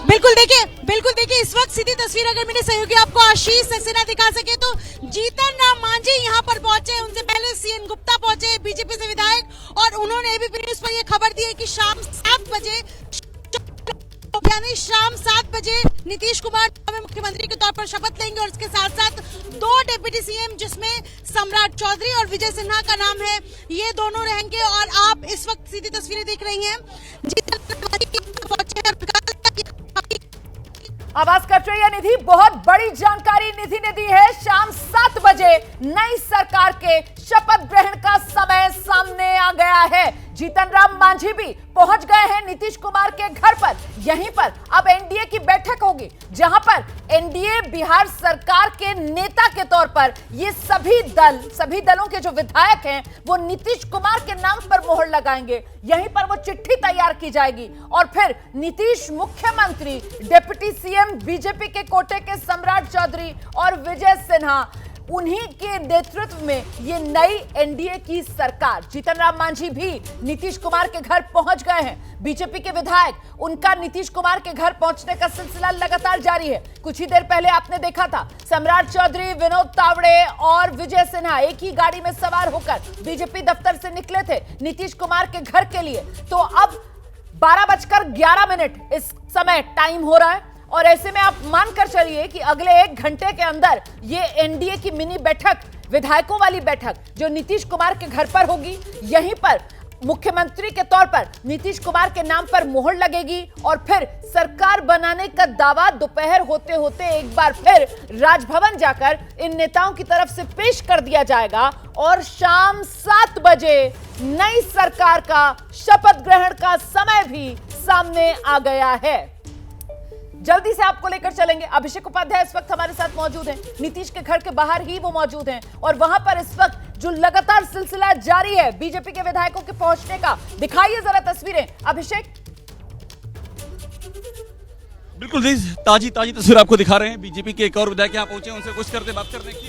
बिल्कुल देखिए इस वक्त सीधी तस्वीर अगर मेरे सहयोगी आपको आशीष सक्सेना दिखा सके तो जीतन राम मांझी यहाँ पर पहुंचे। उनसे पहले सीएन गुप्ता पहुंचे, बीजेपी से विधायक, और उन्होंने एबीपी न्यूज पर यह खबर दी है कि शाम 7 बजे यानी शाम 7 बजे नीतीश कुमार मुख्यमंत्री के तौर पर शपथ लेंगे और इसके साथ साथ 2 डिप्टी सीएम जिसमें सम्राट चौधरी और विजय सिन्हा का नाम है, ये दोनों रहेंगे। और आप इस वक्त सीधी तस्वीरें देख रही हैं। आवाज कट रही है निधि, बहुत बड़ी जानकारी निधि ने दी है। शाम 7 बजे नई सरकार के शपथ ग्रहण का समय सामने आ गया है। जीतन राम मांझी भी पहुंच गए हैं नीतीश कुमार के घर पर। यहीं पर अब एनडीए की बैठक होगी, जहां पर एनडीए बिहार सरकार के नेता के तौर पर ये सभी दलों के जो विधायक हैं वो नीतीश कुमार के नाम पर मोहर लगाएंगे। यहीं पर वो चिट्ठी तैयार की जाएगी और फिर नीतीश मुख्यमंत्री, डिप्टी सीएम बीजेपी के कोटे के सम्राट चौधरी और विजय सिन्हा, उन्हीं के नेतृत्व में ये नई एनडीए की सरकार। जीतन राम मांझी भी नीतीश कुमार के घर पहुंच गए हैं। बीजेपी के विधायक, उनका नीतीश कुमार के घर पहुंचने का सिलसिला लगातार जारी है। कुछ ही देर पहले आपने देखा था सम्राट चौधरी, विनोद तावड़े और विजय सिन्हा एक ही गाड़ी में सवार होकर बीजेपी दफ्तर से निकले थे नीतीश कुमार के घर के लिए। तो अब 12:11 इस समय टाइम हो रहा है और ऐसे में आप मानकर चलिए कि अगले 1 घंटे के अंदर ये एनडीए की मिनी बैठक, विधायकों वाली बैठक जो नीतीश कुमार के घर पर होगी, यहीं पर मुख्यमंत्री के तौर पर नीतीश कुमार के नाम पर मोहर लगेगी और फिर सरकार बनाने का दावा दोपहर होते होते एक बार फिर राजभवन जाकर इन नेताओं की तरफ से पेश कर दिया जाएगा और शाम 7 बजे नई सरकार का शपथ ग्रहण का समय भी सामने आ गया है। जल्दी से आपको लेकर चलेंगे। अभिषेक उपाध्याय इस वक्त हमारे साथ मौजूद हैं, नीतीश के घर के बाहर ही वो मौजूद हैं और वहां पर इस वक्त जो लगातार सिलसिला जारी है बीजेपी के विधायकों के पहुंचने का, दिखाइए जरा तस्वीरें अभिषेक। बिल्कुल जी, ताजी तस्वीर आपको दिखा रहे हैं। बीजेपी के एक और विधायक यहाँ पहुंचे, उनसे कुछ करते बात करने की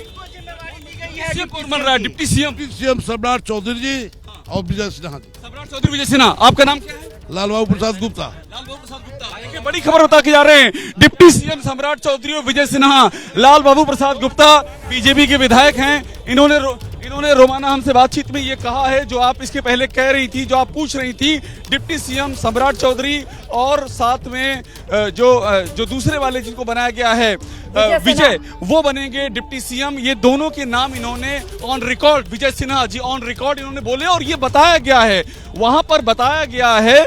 बन रहा है। डिप्टी सीएम सम्राट चौधरी जी और विजय सिन्हा जी। सम्राट चौधरी, विजय सिन्हा, आपका नाम क्या है? लाल बाबू प्रसाद गुप्ता। देखिए बड़ी खबर बता के जा रहे हैं, डिप्टी सीएम सम्राट चौधरी और विजय सिन्हा, लाल बाबू प्रसाद गुप्ता बीजेपी के विधायक हैं। इन्होंने रोमाना हमसे बातचीत में ये कहा है जो आप इसके पहले कह रही थी, जो आप पूछ रही थी, डिप्टी सीएम सम्राट चौधरी और साथ में जो दूसरे वाले जिनको बनाया गया है विजय, वो बनेंगे डिप्टी सीएम। ये दोनों के नाम इन्होंने on record, Vijay Sinha ji on record इन्होंने बोले और ये बताया गया है, वहां पर बताया गया है,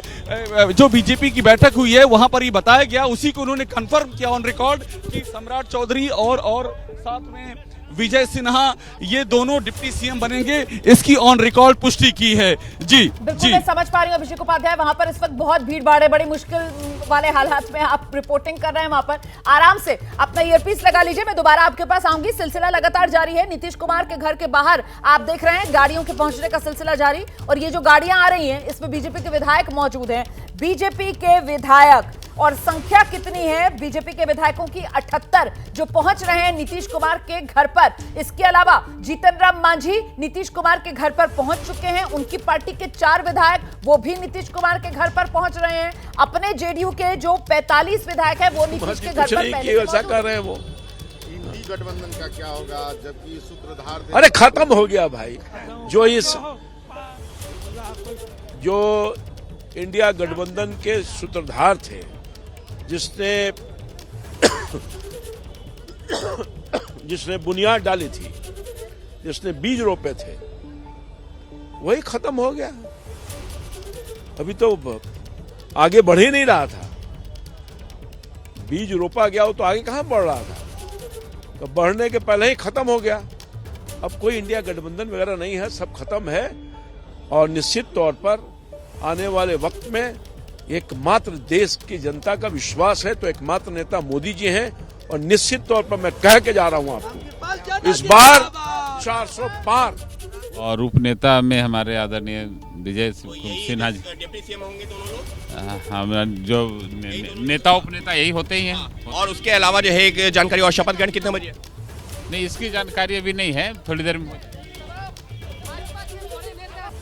जो बीजेपी की बैठक हुई है वहां पर ये बताया गया, उसी को उन्होंने कंफर्म किया ऑन रिकॉर्ड कि सम्राट चौधरी और साथ में विजय सिन्हा ये दोनों डिप्टी सीएम बनेंगे, इसकी ऑन रिकॉर्ड पुष्टि की है। जी बिल्कुल, मैं समझ पा रही हूँ अभिषेक उपाध्याय, वहां पर इस वक्त बहुत भीड़ भाड़ है, बड़ी मुश्किल वाले हालात में आप रिपोर्टिंग कर रहे हैं। वहां पर आराम से अपना ईयरपीस लगा लीजिए, मैं दोबारा आपके पास आऊंगी। सिलसिला लगातार जारी है। नीतीश कुमार के घर के बाहर आप देख रहे हैं गाड़ियों के पहुंचने का सिलसिला जारी, और ये जो गाड़ियां आ रही हैं इसमें बीजेपी के विधायक मौजूद हैं। बीजेपी के विधायक, और संख्या कितनी है बीजेपी के विधायकों की? 78 जो पहुंच रहे हैं नीतीश कुमार के घर पर। इसके अलावा जीतन राम मांझी नीतीश कुमार के घर पर पहुंच चुके हैं। उनकी पार्टी के 4 विधायक वो भी नीतीश कुमार के घर पर पहुंच रहे हैं। अपने जेडीयू के जो 45 विधायक हैं वो नीतीश के घर पर पहले ऐसा कर रहे हैं। वो इंडी गठबंधन का क्या होगा जबकि सूत्रधार, अरे खत्म हो गया भाई। जो इंडिया गठबंधन के सूत्रधार थे, जिसने बुनियाद डाली थी, जिसने बीज रोपे थे, वही खत्म हो गया। अभी तो आगे बढ़ ही नहीं रहा था। बीज रोपा गया हो तो आगे कहां बढ़ रहा था, तो बढ़ने के पहले ही खत्म हो गया। अब कोई इंडिया गठबंधन वगैरह नहीं है, सब खत्म है। और निश्चित तौर पर आने वाले वक्त में एकमात्र देश की जनता का विश्वास है तो एकमात्र नेता मोदी जी हैं। और निश्चित तौर पर मैं कह के जा रहा हूं आपको, इस बार 400 पार। और उपनेता में हमारे आदरणीय विजय सिन्हा जी डिप्टी सीएम होंगे दोनों लोग। हम जो नेता उपनेता यही होते ही हैं। और उसके अलावा जो है एक जानकारी, और शपथ ग्रहण कितने बजे? नहीं, इसकी जानकारी अभी नहीं है, थोड़ी देर में।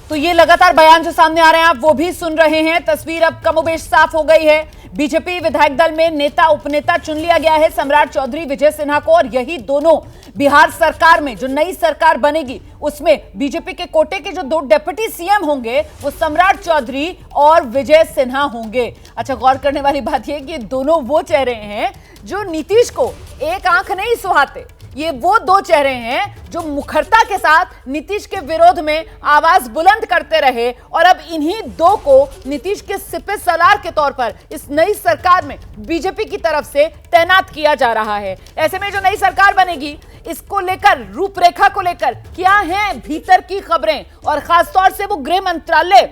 तो ये लगातार बयान जो सामने आ रहे हैं आप वो भी सुन रहे हैं। तस्वीर अब कमोबेश साफ हो गई है। बीजेपी विधायक दल में नेता उपनेता चुन लिया गया है सम्राट चौधरी विजय सिन्हा को, और यही दोनों बिहार सरकार में जो नई सरकार बनेगी उसमें बीजेपी के कोटे के जो 2 डिप्टी सीएम होंगे वो सम्राट चौधरी और विजय सिन्हा होंगे। अच्छा, गौर करने वाली बात यह कि दोनों वो चेहरे हैं जो नीतीश को एक आंख नहीं सुहाते। ये वो 2 चेहरे हैं जो मुखरता के साथ नीतीश के विरोध में आवाज बुलंद करते रहे, और अब इन्हीं 2 को नीतीश के सिपे सलार के तौर पर इस नई सरकार में बीजेपी की तरफ से तैनात किया जा रहा है। ऐसे में जो नई सरकार बनेगी इसको लेकर, रूपरेखा को लेकर क्या है भीतर की खबरें, और खासतौर से वो गृह मंत्रालय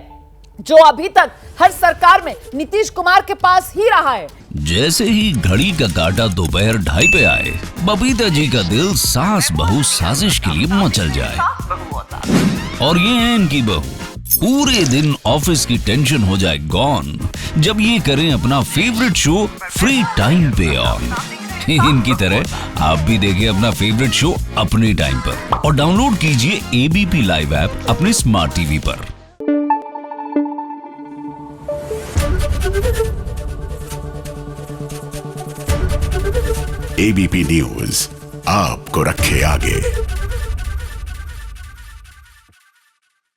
जो अभी तक हर सरकार में नीतीश कुमार के पास ही रहा है। जैसे ही घड़ी का काटा दोपहर 2:30 पे आए, बबीता जी का दिल सास बहू साजिश के लिए मचल जाए। और ये है इनकी बहू, पूरे दिन ऑफिस की टेंशन हो जाए गॉन जब ये करें अपना फेवरेट शो फ्री टाइम पे ऑन। इनकी तरह आप भी देखिए अपना फेवरेट शो अपने टाइम पर, और डाउनलोड कीजिए एबीपी लाइव ऐप अपने स्मार्ट टीवी पर। एबीपी न्यूज आपको रखे आगे।